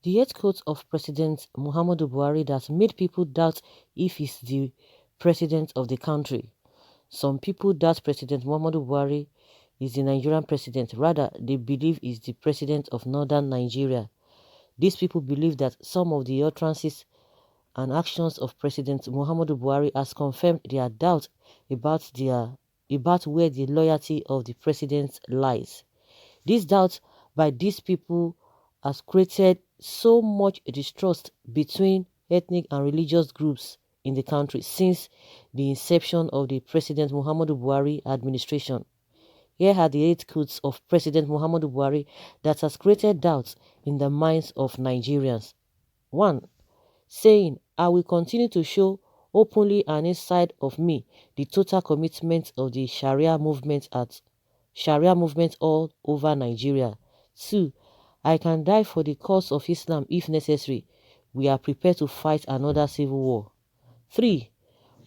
The eighth quote of President Muhammadu Buhari that made people doubt if he's the president of the country. Some people doubt President Muhammadu Buhari is the Nigerian president. Rather, they believe he's the president of northern Nigeria. These people believe that some of the utterances and actions of President Muhammadu Buhari has confirmed their doubt about where the loyalty of the president lies. This doubt by these people has created so much distrust between ethnic and religious groups in the country since the inception of the President Muhammadu Buhari administration. Here are the 8 quotes of President Muhammadu Buhari that has created doubts in the minds of Nigerians. 1. Saying, I will continue to show openly and inside of me the total commitment of the Sharia movement all over Nigeria. 2. I can die for the cause of Islam if necessary. We are prepared to fight another civil war. 3.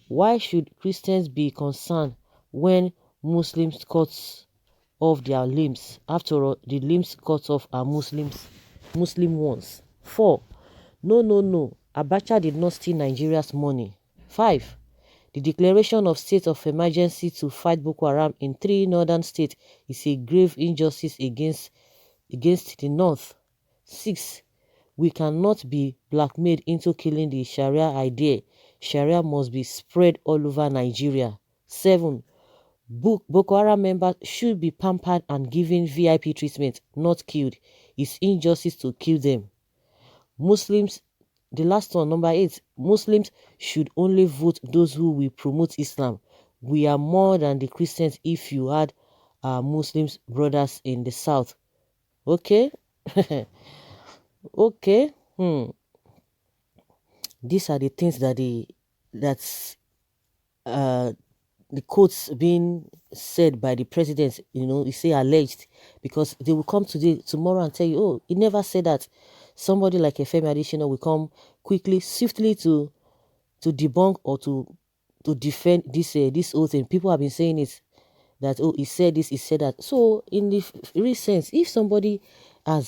Why should Christians be concerned when Muslims cut off their limbs? After all, the limbs cut off are Muslim ones. 4. No, no, no. Abacha did not steal Nigeria's money. 5. The declaration of state of emergency to fight Boko Haram in 3 northern states is a grave injustice against the north. 6. We cannot be blackmailed into killing the Sharia idea. Sharia must be spread all over Nigeria. 7. Boko Haram members should be pampered and given VIP treatment, not killed. It's injustice to kill them. Muslims, the last one, number 8, Muslims should only vote those who will promote Islam. We are more than the Christians if you had our Muslims brothers in the south. Okay? Okay. These are the things that the quotes being said by the president, you say alleged, because they will come tomorrow and tell you, oh, he never said that. Somebody like Femi Adesina will come quickly, swiftly to debunk or to defend this whole thing. People have been saying it, that, oh, he said this, he said that. So in the real sense, if somebody had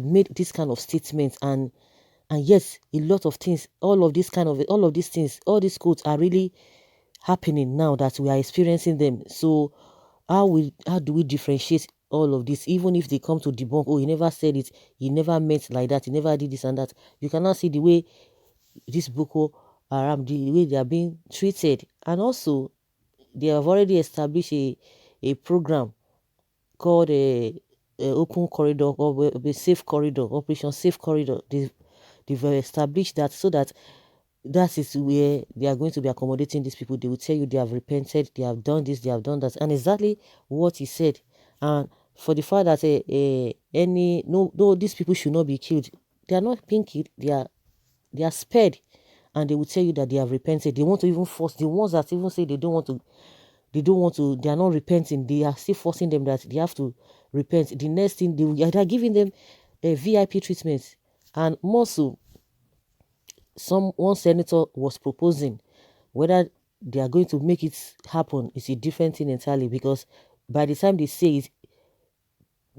made this kind of statement, and yes, a lot of things, all of these things, all these quotes are really happening now that we are experiencing them. So how do we differentiate all of this? Even if they come to debunk, oh, he never said it, he never meant like that, he never did this and that. You cannot see the way this Boko Haram, the way they are being treated. And also, they have already established a program called a open corridor, or a safe corridor, Operation Safe Corridor. They've established that, so that is where they are going to be accommodating these people. They will tell you they have repented, they have done this, they have done that, and exactly what he said. And for the fact that these people should not be killed, they are not being killed, they are spared, and they will tell you that they have repented. They want to even force the ones that even say they don't want to, they are not repenting, they are still forcing them that they have to repent. The next thing, they are giving them a VIP treatment. And more so, one senator was proposing whether they are going to make it happen is a different thing entirely, because by the time they say it,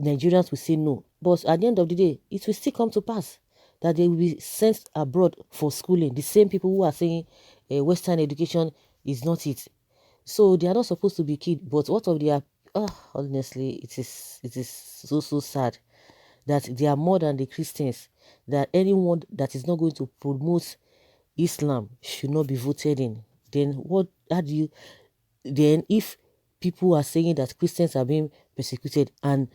Nigerians will say no. But at the end of the day, it will still come to pass that they will be sent abroad for schooling. The same people who are saying Western education is not it. So they are not supposed to be killed. But what of their... honestly, it is so sad that they are more than the Christians, that anyone that is not going to promote Islam should not be voted in. Then if people are saying that Christians are being persecuted, and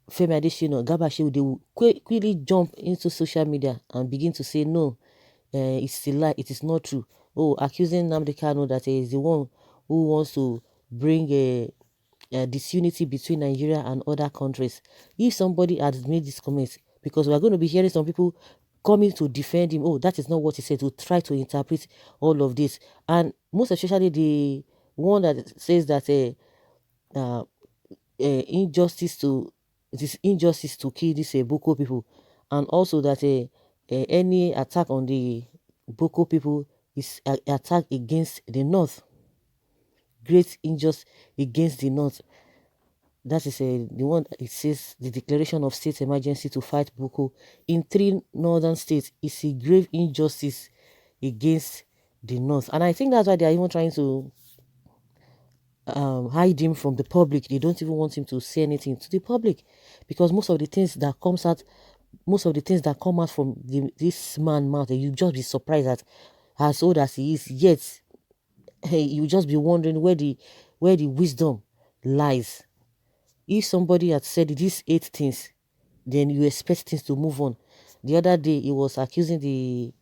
Femi Adesina, Gabashew, they will quickly jump into social media and begin to say, no, it's a lie, it is not true. Oh, accusing Nnamdi Kanu that he is the one who wants to bring a disunity between Nigeria and other countries. If somebody had made this comment, because we are going to be hearing some people coming to defend him, oh, that is not what he said, to try to interpret all of this. And most especially the one that says that it is injustice to kill these Boko people, and also that any attack on the Boko people is an attack against the North. Great injustice against the North. That is the one. It says the declaration of state emergency to fight Boko in 3 northern states is a grave injustice against the north, and I think that's why they are even trying to hide him from the public. They don't even want him to say anything to the public, because most of the things that comes out, most of the things that come out from this man mouth, you just be surprised at, as old as he is, yet hey, you just be wondering where the wisdom lies. If somebody had said these 8 things, then you expect things to move on. The other day, he was accusing the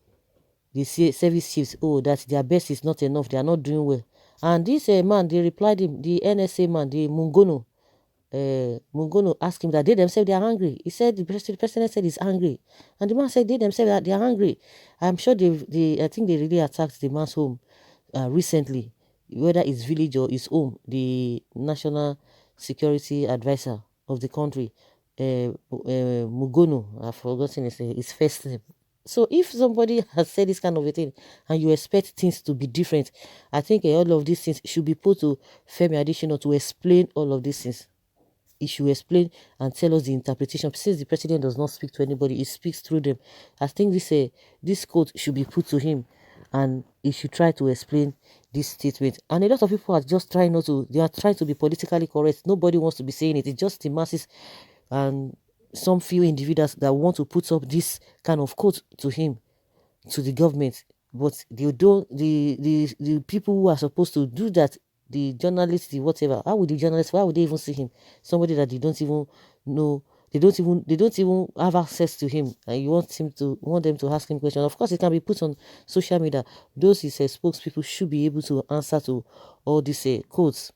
service chiefs, oh, that their best is not enough, they are not doing well. And this man, they replied him, the NSA man, the Mungono asked him that they themselves they are angry. He said the president said he's angry, and the man said they themselves that they are angry. I'm sure I think they really attacked the man's home recently, whether it's village or his home. The national security advisor of the country, Mugono, I've forgotten his first name. So if somebody has said this kind of a thing and you expect things to be different, I think all of these things should be put to Femi Additional to explain all of these things. He should explain and tell us the interpretation. Since the president does not speak to anybody, he speaks through them. I think this quote should be put to him, and he should try to explain this statement. And a lot of people are just trying not to, they are trying to be politically correct. Nobody wants to be saying it. It's just the masses and some few individuals that want to put up this kind of quote to him, to the government. But they don't, the people who are supposed to do that, the journalists, the whatever, how would the journalists, why would they even see him? Somebody that they don't even know, they don't even have access to him, and you want them to ask him questions. Of course, it can be put on social media. Those his spokespeople should be able to answer to all these quotes.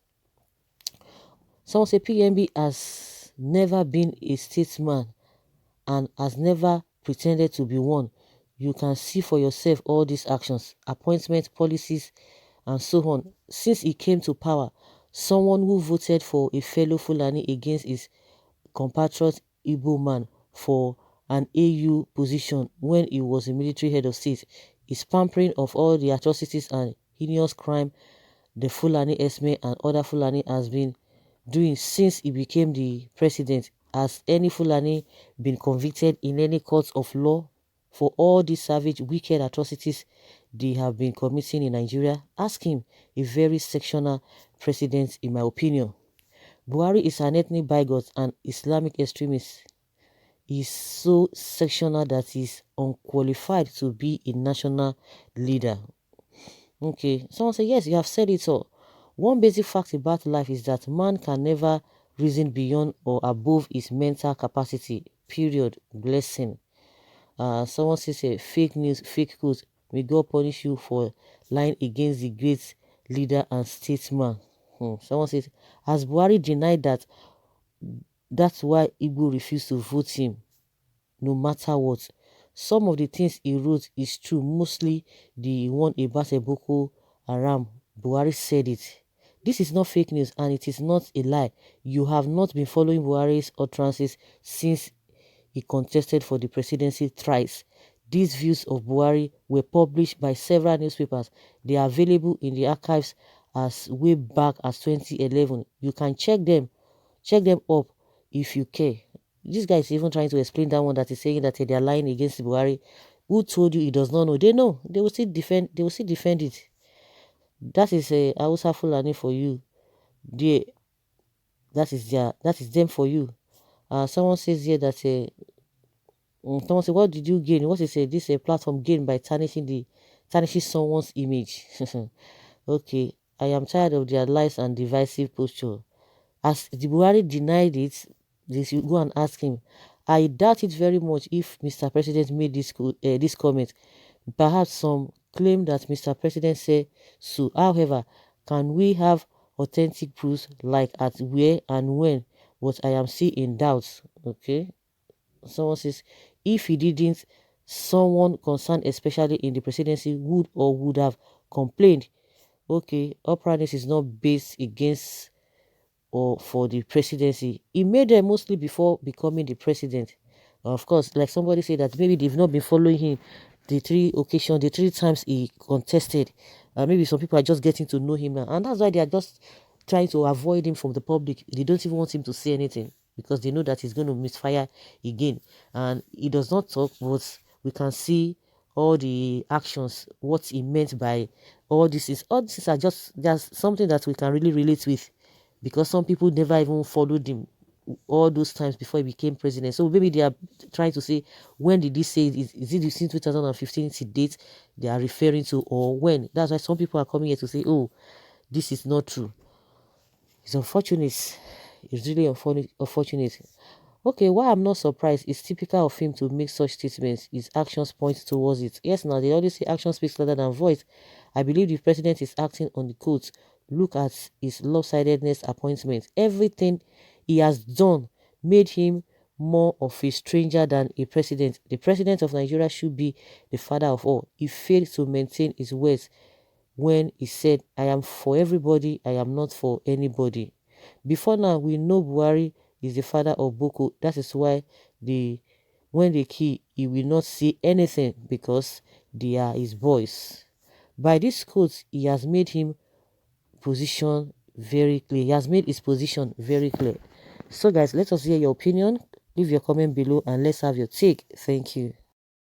Someone say PMB has never been a statesman and has never pretended to be one. You can see for yourself all these actions, appointment policies, and so on. Since he came to power, someone who voted for a fellow Fulani against his compatriot Igbo man for an AU position when he was a military head of state is pampering of all the atrocities and heinous crime the Fulani Esme and other Fulani has been doing since he became the president. Has any Fulani been convicted in any court of law for all these savage, wicked atrocities they have been committing in Nigeria? Ask him, a very sectional president, in my opinion. Buhari is an ethnic bigot and Islamic extremist. He is so sectional that he is unqualified to be a national leader. Okay, someone say, yes, you have said it all. One basic fact about life is that man can never reason beyond or above his mental capacity. Period. Blessing. Someone says, fake news, fake quotes. May God punish you for lying against the great leader and statesman. Someone says, has Buhari denied that that's why Igbo refused to vote him, no matter what? Some of the things he wrote is true, mostly the one about a Boko Haram. Buhari said it. This is not fake news and it is not a lie. You have not been following Buhari's utterances since he contested for the presidency thrice. These views of Buhari were published by several newspapers. They are available in the archives as way back as 2011. You can check them up if you care. This guy is even trying to explain that one that is saying that they are lying against Buhari. Who told you he does not know? They know. They will still defend. They will still defend it. That is a Hausa Fulani for you. That is them for you. Someone says here that someone said, what did you gain? What is this a platform gain by tarnishing someone's image? Okay, I am tired of their lies and divisive posture. As the Buhari denied it, this you go and ask him. I doubt it very much if Mr. President made this comment. Perhaps some claim that Mr. President said so. However, can we have authentic proofs like at where and when? But I am still in doubt. Okay. Someone says, if he didn't, someone concerned, especially in the presidency, would have complained. Okay, uprightness is not based against or for the presidency. He made them mostly before becoming the president. Of course, like somebody said that maybe they've not been following him the 3 times he contested. Maybe some people are just getting to know him now, and that's why they are just trying to avoid him from the public. They don't even want him to say anything because they know that he's going to misfire again. And he does not talk, but we can see all the actions, what he meant by all this is. All this are just something that we can really relate with, because some people never even followed him all those times before he became president. So maybe they are trying to say, when did he say it? Is it since 2015 to date they are referring to, or when? That's why some people are coming here to say, oh, this is not true. It's unfortunate. It's really unfortunate. Okay, why I'm not surprised, it's typical of him to make such statements. His actions point towards it. Yes, now they always say action speaks louder than voice. I believe the president is acting on the quotes. Look at his lopsidedness appointment. Everything he has done made him more of a stranger than a president. The president of Nigeria should be the father of all. He failed to maintain his words when he said, I am for everybody, I am not for anybody. Before now, we know Buhari is the father of Boko. That is why when they kill, he will not see anything because they are his boys. By this quote, he has made him position very clear. He has made his position very clear. So guys, let us hear your opinion. Leave your comment below and let's have your take. Thank you.